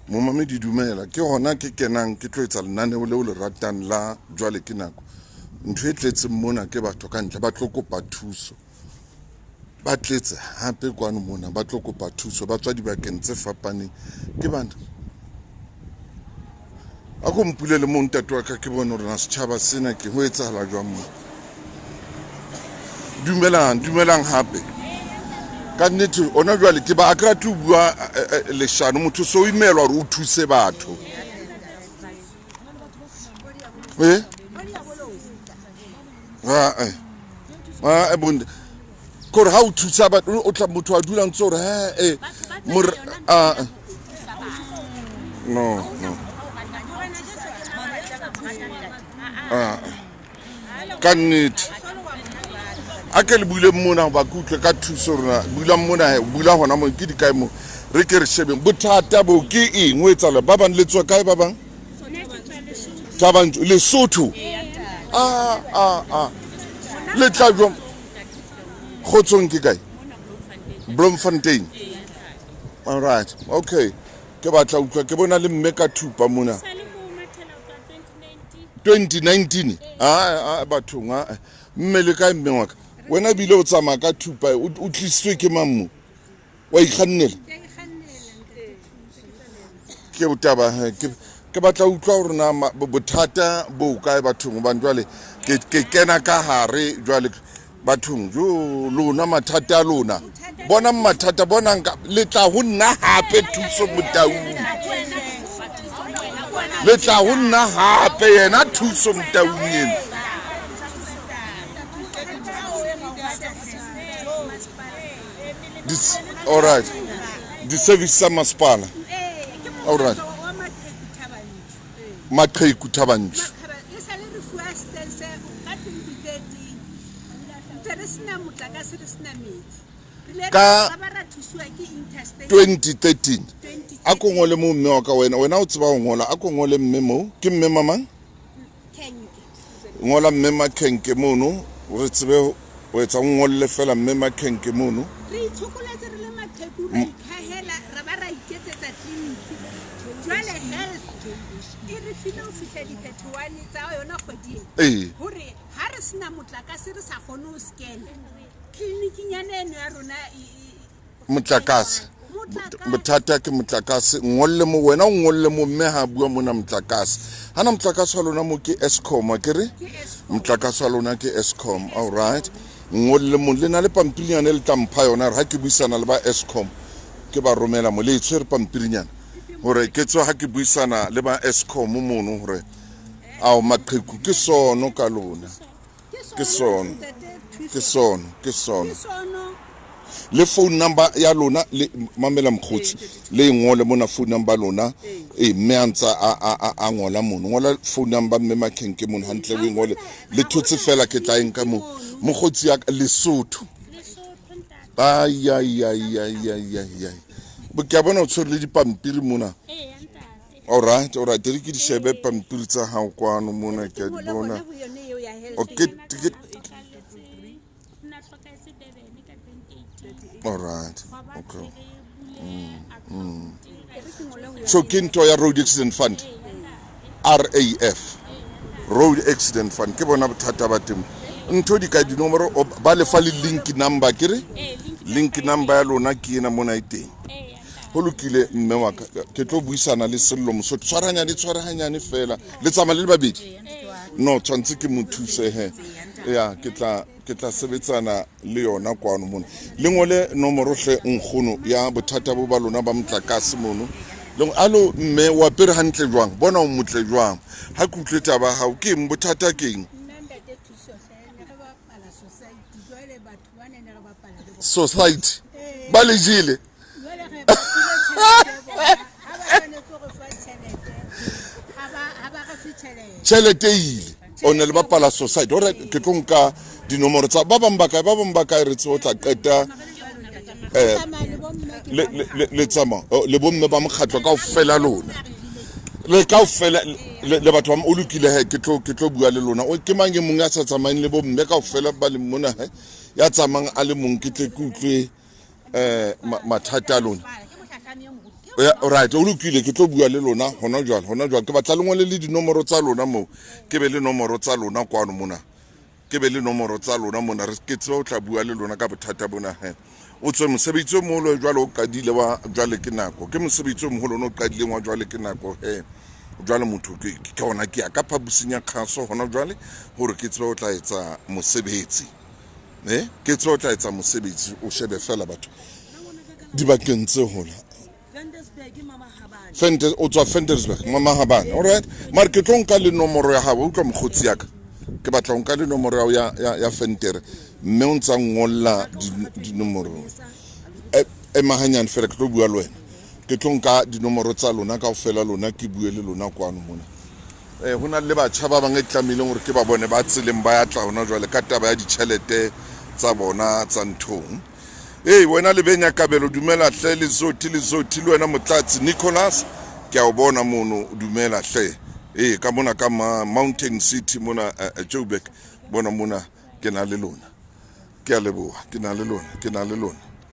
Momame di dumela ke hona ke kenang ke tlo etsa lenaneo leo le ratang la jwale ke nako ntho e tletseng mona ke batho ka ntle ba tlo kopa thuso ba tletse hape kwano mona ba tlo kopa thuso ba tswa dibakeng tse fapaneng ke bana a go mpulele mo ntate wa ka ke bona hore na setjhaba sena ke ho etsahala jwang mo dumelang hape ka nnete ona jwale ke ba akra tu bua leshano motho so imelwa hore o thuse batho bonde kore ha o thusa batho o tla motho a dula ntse hore no ka nnete a ke le buile mona ba kutlwe ka thuso rona bula mona bula hona mo ke di kae mo re ke re shebeng bothata bo ke eng o etsa le ba bang le tswa kae ba bang le Lesotho le tla jwa khotsong ke kae Bloemfontein all right okay ke batla utlwa ke bona le mme ka thupa mona 2019 bathong mme le kae mme wa ka wena bile o tsamaya ka thupa o tlisitswe ke mammo wa ikgannela ke utaba ke batla utlwa hore na bothata bo kae bathong ba jwale ke kena ka hare jwale bathong jo lona mathata lona bona mathata bona le tla ho nna hape Thuso Motaung le tla ho nna hape yena Thuso Motaung yena this all right the service sa masipala all right maqheku thabantsho ka 2013 a ko ngole mo mme wa ka wena o tseba ho ngola a ko ngole mme mo ke mme mamang ngola mme Makhenke mono re tsebe o etsa ngolle fela mme Makhenke mono re itshokoletse re le maqheku re ikhahela re ba ra iketsetsa tleliniki jwale health e re file o fihla di-31 tsa yona kgwedi hore ha re sena motlakase re sa kgone ho scan klinikinyana eno ya rona motlakase bothata ke motlakase ngolle mo wena o ngolle mo mme ha bua mona motlakase hana motlakase wa lona mo ke Eskom akere motlakase wa lona ke Eskom all right ngolle mo le na le pampirinyana le tampha yona re ha ke buisana le ba Eskom ke ba romela mo le tshwere pampirinyana hore ke tswa ha ke buisana le ba Eskom mono hore ao maqheku ke sono ka lona ke sono le phone number ya lona le mamela mkhotsi le ngole mona phone number lona mme antsa a ngola mono ngola phone number mme Makhenke mono hantle we ngole le thotse fela ke tla enka mo mokgotsi ya Lesotho ai bo ke bona o tshwere le dipampiri mona all right re ke di shebe pampiri tsa hao kwano mona ke di bona okay all right okay so kinto ya road accident fund RAF road accident fund ke bona bothata ba teng ntho di ka di nomoro ba le fa le link number kere link number ya lona ke ena mona iteng ho lokile mme wa ka ke tlo buisana le sello mo so tshwarahanyane fela le tsama le babedi no tshwantse ke mothuse ya ke tla sebetsana le yona kwano mona le ngole nomoro hle nkgono ya bothata bo ba lona ba motlakase mono le alo mme wa pere hantle jwang bona o motle jwang ha ke utlwetsa ba ha o ke bothata keng society ba le jile tšhelete ile o ne le bapala society ore ke tlo nka dinomoro tsa ba bang ba kae re tse o tla qeta le tsama le bomme ba mokgatlo ka ofela lona le ka ofela le batho ba o lokile ke tlo bua le lona o ke mang e mong ya sa tsamayeng le bomme ka ofela ba le mona ya tsamang a le mong ke tle ke utlwe mathata lona right o lokile ke tlo bua le lona hona jwale ke batla le ngole le dinomoro tsa lona mo ke be le nomoro tsa lona kwano mona ke be le nomoro tsa lona mona re ke tse o tla bua le lona ka bothata bona he o tswe mosebetsi o moholo jwale o qadile wa jwale ke nako ke mosebetsi o moholo no qadile wa jwale ke nako he jwale motho ke ona ke ka phabusinya khaso hona jwale hore ke tse o tla etsa mosebetsi ke tse o tla etsa mosebetsi o shebe fela batho di bakeng tse hola Fenders o tswa Fendersburg mama habana all right mara ke tlo nka le nomoro ya hao o tlo mogotsi yaka ke batla nka le nomoro ya Fender mme o ntsa ngolla dinomoro mahanyane fela ke tlo bua le wena ke tlo nka dinomoro tsa lona ka ofela lona ke bue le lona kwano mona hona le batjha ba bang e tlamile hore ke ba bone ba tseleng ba ya tla hona jwale ka taba ya ditšhelete tsa bona tsa nthong wena le benya kabelo dumela hle le zothi le wena motlatsi Nicholas ke a o bona mono dumela hle ka mona ka Mountain City mona Joburg bona mona ke na le lona ke a leboha ke na le lona